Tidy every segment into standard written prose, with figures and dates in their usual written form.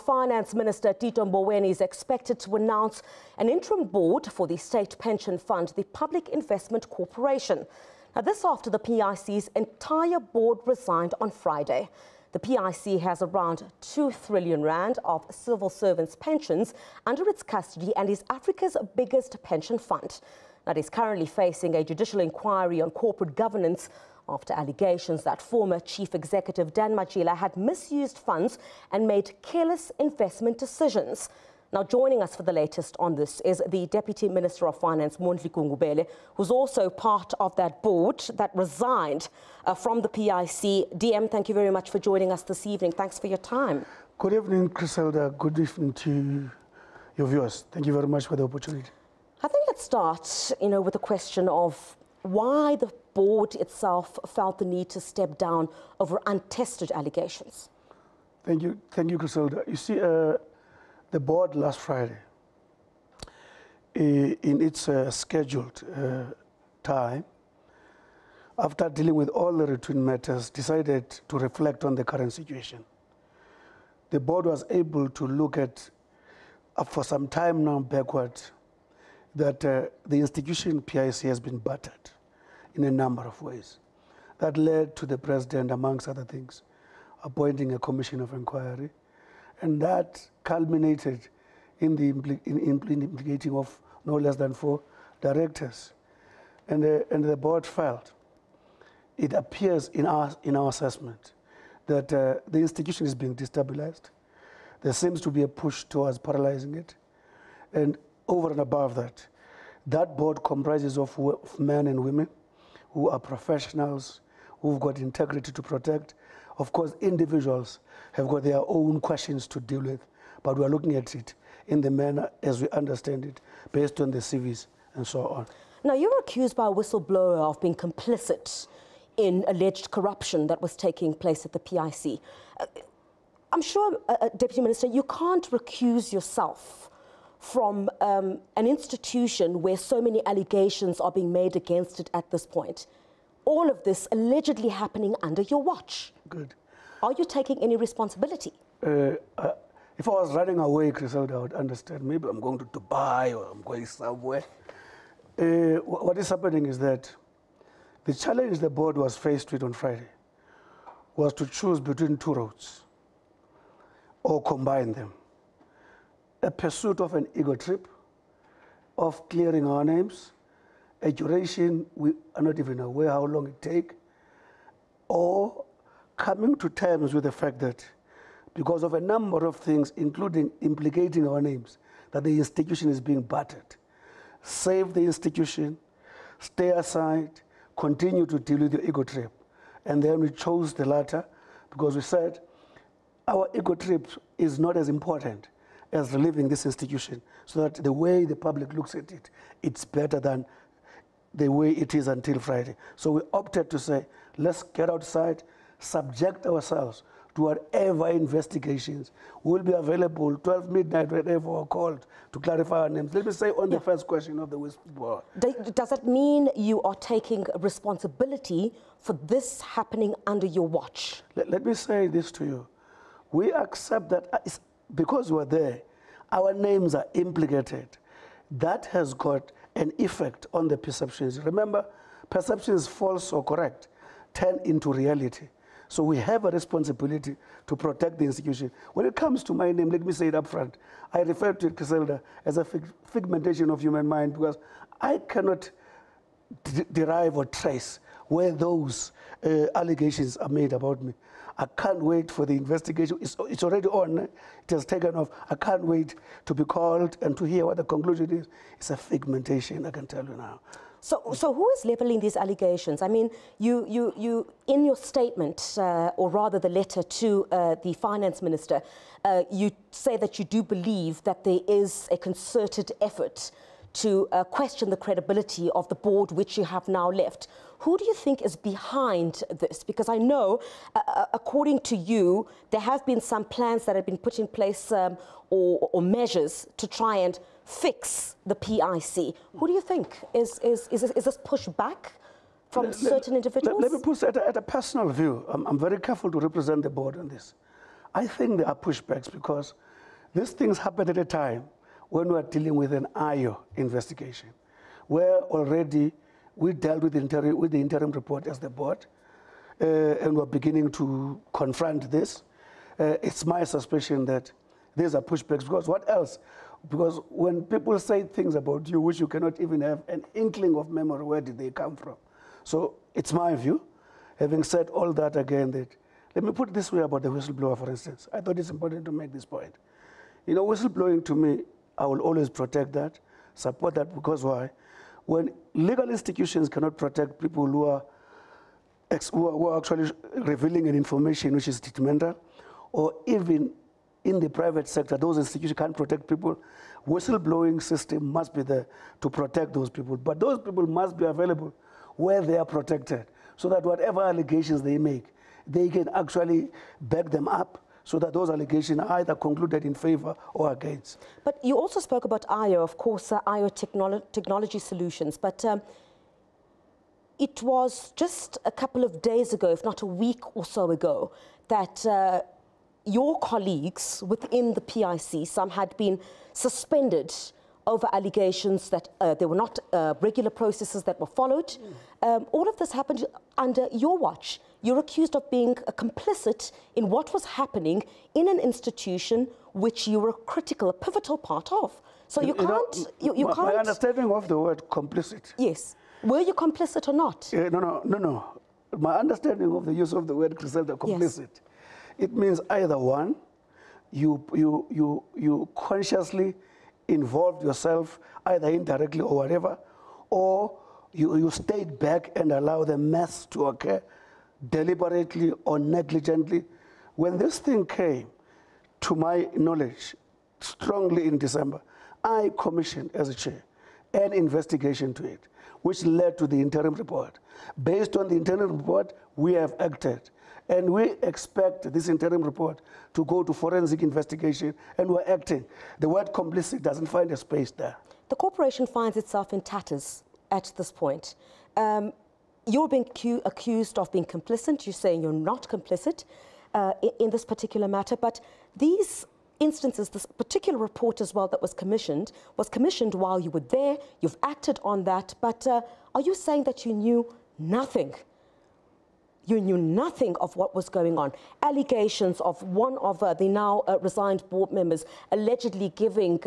Finance Minister Tito Mboweni is expected to announce an interim board for the state pension fund, the Public Investment Corporation. Now, this after the PIC's entire board resigned on Friday. The PIC has around 2 trillion rand of civil servants' pensions under its custody and is Africa's biggest pension fund. Now, it is currently facing a judicial inquiry on corporate governance after allegations that former Chief Executive Dan Matjila had misused funds and made careless investment decisions. Now, joining us for the latest on this is the Deputy Minister of Finance, Mondli Gungubele, who's also part of that board that resigned from the PIC. DM, thank you very much for joining us this evening. Thanks for your time. Good evening, Griselda. Good evening to your viewers. Thank you very much for the opportunity. I think let's start, with the question of why the board itself felt the need to step down over untested allegations. Thank you, Griselda. You see, the board last Friday, in its scheduled time, after dealing with all the routine matters, decided to reflect on the current situation. The board was able to look at, for some time now backward, that the institution PIC has been battered in a number of ways. That led to the president, amongst other things, appointing a commission of inquiry, and that culminated in the implicating of no less than 4 directors. And the board felt, it appears in our assessment, that the institution is being destabilized. There seems to be a push towards paralyzing it. And over and above that, that board comprises of men and women who are professionals, who've got integrity to protect. Of course, individuals have got their own questions to deal with, but we're looking at it in the manner as we understand it, based on the CVs and so on. Now, you're accused by a whistleblower of being complicit in alleged corruption that was taking place at the PIC. I'm sure, Deputy Minister, you can't recuse yourself from an institution where so many allegations are being made against it at this point. All of this allegedly happening under your watch. Good. Are you taking any responsibility? If I was running away, Griselda, I would understand. Maybe I'm going to Dubai or I'm going somewhere. What is happening is that the challenge the board was faced with on Friday was to choose between 2 roads or combine them. A pursuit of an ego trip, of clearing our names, a duration we are not even aware how long it takes, or coming to terms with the fact that because of a number of things, including implicating our names, that the institution is being battered. Save the institution, stay aside, continue to deal with your ego trip. And then we chose the latter because we said our ego trip is not as important as relieving this institution, so that the way the public looks at it, it's better than the way it is until Friday. So we opted to say, let's get outside, subject ourselves to whatever investigations will be available 12 midnight, whenever we're called, to clarify our names. Let me say on the first question of the whistleblower. Does that mean you are taking responsibility for this happening under your watch? Let me say this to you. We accept that because we're there, our names are implicated. That has got an effect on the perceptions. Remember, perceptions, false or correct, turn into reality. So we have a responsibility to protect the institution. When it comes to my name, let me say it up front. I refer to it, Griselda, as a figmentation of human mind, because I cannot derive or trace where those allegations are made about me. I can't wait for the investigation. It's already on. It has taken off. I can't wait to be called and to hear what the conclusion is. It's a figmentation, I can tell you now. So who is leveling these allegations? I mean, you in your statement, or rather the letter to the Finance Minister, you say that you do believe that there is a concerted effort to question the credibility of the board which you have now left. Who do you think is behind this? Because I know, according to you, there have been some plans that have been put in place or measures to try and fix the PIC. Who do you think? Is this pushback from certain individuals? Let me put it at a personal view. I'm very careful to represent the board on this. I think there are pushbacks because These things happened at a time when we were dealing with an IO investigation, where already we dealt with the interim report as the board, and we're beginning to confront this. It's my suspicion that these are pushbacks, because what else? Because when people say things about you which you cannot even have an inkling of memory, where did they come from? So it's my view, having said all that again, that let me put it this way about the whistleblower, for instance. I thought it's important to make this point. You know, whistleblowing to me, I will always protect that, support that, because why? When legal institutions cannot protect people who are actually revealing an information which is detrimental, or even in the private sector, those institutions can't protect people, whistleblowing system must be there to protect those people. But those people must be available where they are protected, so that whatever allegations they make, they can actually back them up, so that those allegations are either concluded in favor or against. But you also spoke about IO, of course, IO technology solutions, but it was just a couple of days ago, if not a week or so ago, that your colleagues within the PIC, some had been suspended over allegations that there were not regular processes that were followed. All of this happened under your watch. You're accused of being complicit in what was happening in an institution which you were a critical, a pivotal part of. So you can't... My understanding of the word complicit... Yes. Were you complicit or not? No. My understanding of the use of the word, Griselda, complicit, yes. It means either one, you consciously involved yourself, either indirectly or whatever, or you stayed back and allowed the mess to occur deliberately or negligently. When this thing came, to my knowledge, strongly in December, I commissioned as a chair an investigation to it, which led to the interim report. Based on the interim report, we have acted. And we expect this interim report to go to forensic investigation, and we're acting. The word complicit doesn't find a space there. The corporation finds itself in tatters at this point. You're being accused of being complicit. You're saying you're not complicit in this particular matter, but these instances, this particular report as well that was commissioned while you were there. You've acted on that, but are you saying that you knew nothing? You knew nothing of what was going on. Allegations of one of the now resigned board members allegedly giving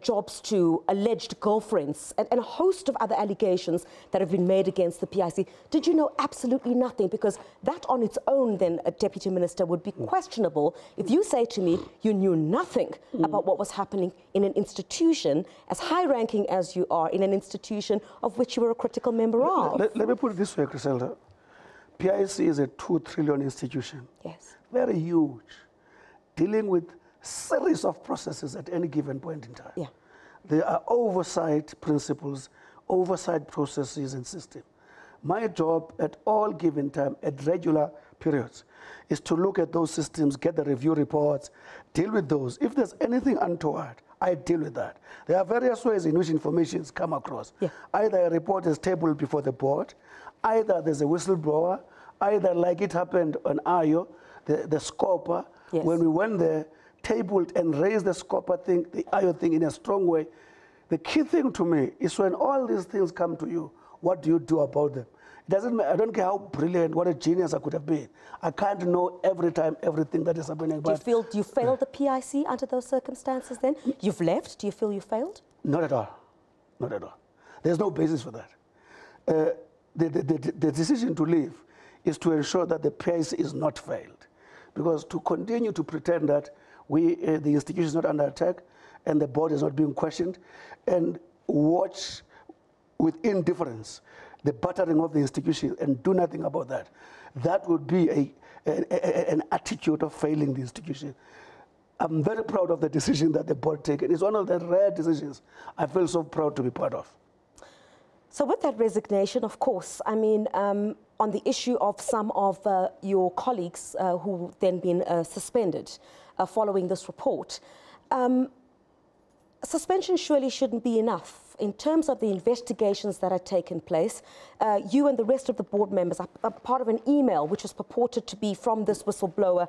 jobs to alleged girlfriends, and a host of other allegations that have been made against the PIC. Did you know absolutely nothing? Because that on its own, then, Deputy Minister, would be questionable if you say to me you knew nothing about what was happening in an institution as high-ranking as you are, in an institution of which you were a critical member of. Let me put it this way, Griselda. PIC is a 2 trillion institution. Yes. Very huge, dealing with series of processes at any given point in time. Yeah. There are oversight principles, oversight processes and systems. My job at all given time, at regular periods, is to look at those systems, get the review reports, deal with those. If there's anything untoward, I deal with that. There are various ways in which information is come across. Yeah. Either a report is tabled before the board, either there's a whistleblower, either like it happened on IO, the Scopa, yes. When we went there, tabled and raised the Scopa thing, the IO thing in a strong way. The key thing to me is when all these things come to you, what do you do about them? It doesn't matter, I don't care how brilliant, what a genius I could have been. I can't know every time everything that is happening. Do you failed the PIC under those circumstances then? You've left, do you feel you failed? Not at all, not at all. There's no basis for that. The decision to leave is to ensure that the PIC is not failed. Because to continue to pretend that the institution is not under attack and the board is not being questioned, and watch with indifference the battering of the institution and do nothing about that, that would be an attitude of failing the institution. I'm very proud of the decision that the board taken. It's one of the rare decisions I feel so proud to be part of. So with that resignation, of course, I mean, on the issue of some of your colleagues who've then been suspended following this report, suspension surely shouldn't be enough in terms of the investigations that had taken place, you and the rest of the board members are part of an email which was purported to be from this whistleblower,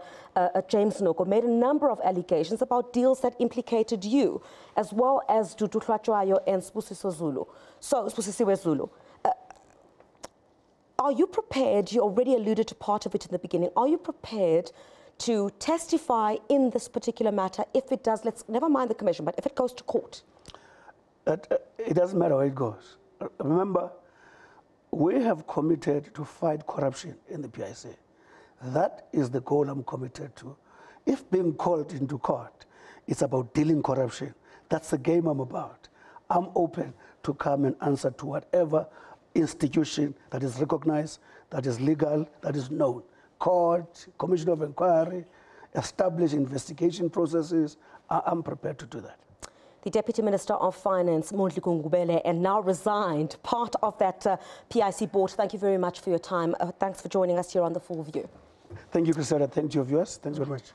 James Noko, made a number of allegations about deals that implicated you, as well as Dudu Hlachwayo and Sibusisiwe Zulu. Are you prepared? You already alluded to part of it in the beginning. Are you prepared to testify in this particular matter if it does, never mind the commission, but if it goes to court? It doesn't matter where it goes. Remember, we have committed to fight corruption in the PIC. That is the goal I'm committed to. If being called into court, it's about dealing corruption. That's the game I'm about. I'm open to come and answer to whatever institution that is recognized, that is legal, that is known. Court, commission of inquiry, establish investigation processes. I'm prepared to do that. The Deputy Minister of Finance, Mondli Gungubele, and now resigned, part of that PIC board. Thank you very much for your time. Thanks for joining us here on The Full View. Thank you, Christina. Thank you, viewers. Thanks very much.